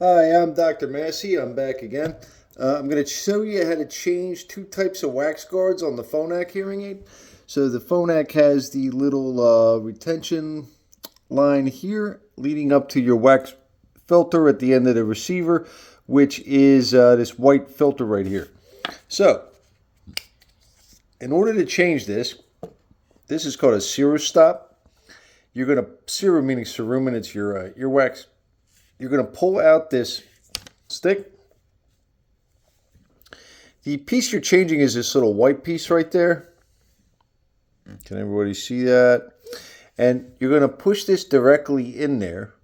Hi, I'm Dr. Massey. I'm back again. I'm going to show you how to change two types of wax guards on the Phonak hearing aid. So the Phonak has the little retention line here leading up to your wax filter at the end of the receiver, which is this white filter right here. So in order to change this is called a Cero stop. You're going to, Cero meaning cerumen, it's your wax. You're going to pull out this stick. The piece you're changing is this little white piece right there. Can everybody see that? And you're going to push this directly in there,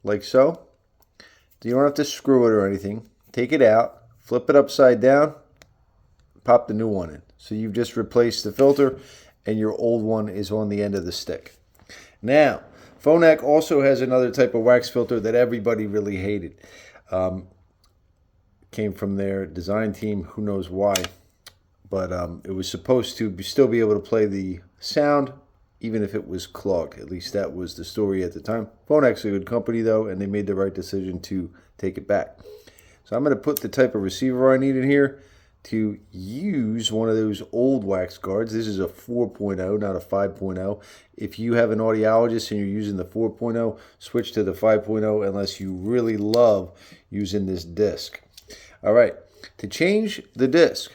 like so. You don't have to screw it or anything. Take it out, flip it upside down, pop the new one in. So you've just replaced the filter, and your old one is on the end of the stick. Now, Phonak also has another type of wax filter that everybody really hated. Came from their design team, who knows why. But it was supposed to still be able to play the sound, even if it was clogged. At least that was the story at the time. Phonak's a good company, though, and they made the right decision to take it back. So I'm going to put the type of receiver I need in here to use one of those old wax guards. This is a 4.0, not a 5.0. If you have an audiologist and you're using the 4.0, switch to the 5.0 unless you really love using this disc. All right, to change the disc,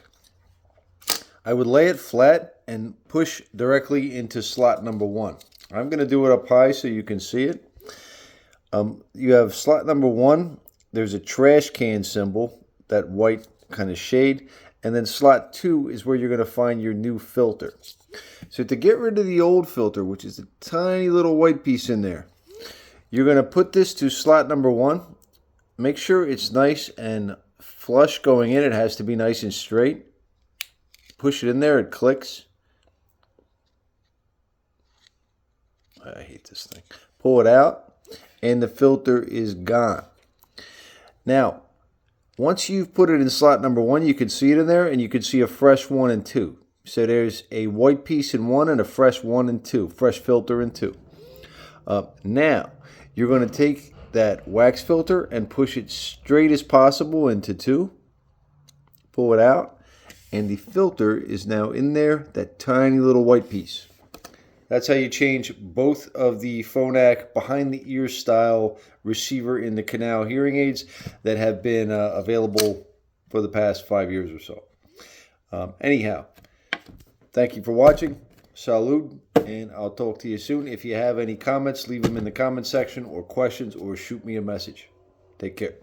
I would lay it flat and push directly into slot number 1. I'm going to do it up high so you can see it. You have slot number 1. There's a trash can symbol, that white kind of shade, and then slot 2 is where you're going to find your new filter. So to get rid of the old filter, which is a tiny little white piece in there, you're going to put this to slot number 1. Make sure it's nice and flush going in. It has to be nice and straight. Push it in there, it clicks. I hate this thing. Pull it out, and the filter is gone. Now, once you've put it in slot number 1, you can see it in there, and you can see a fresh 1 and 2. So there's a white piece in 1 and a fresh 1 and 2, fresh filter in 2. Now, you're going to take that wax filter and push it straight as possible into 2. Pull it out, and the filter is now in there, that tiny little white piece. That's how you change both of the Phonak behind-the-ear style receiver in the canal hearing aids that have been available for the past 5 years or so. Anyhow, thank you for watching. Salud, and I'll talk to you soon. If you have any comments, leave them in the comment section or questions, or shoot me a message. Take care.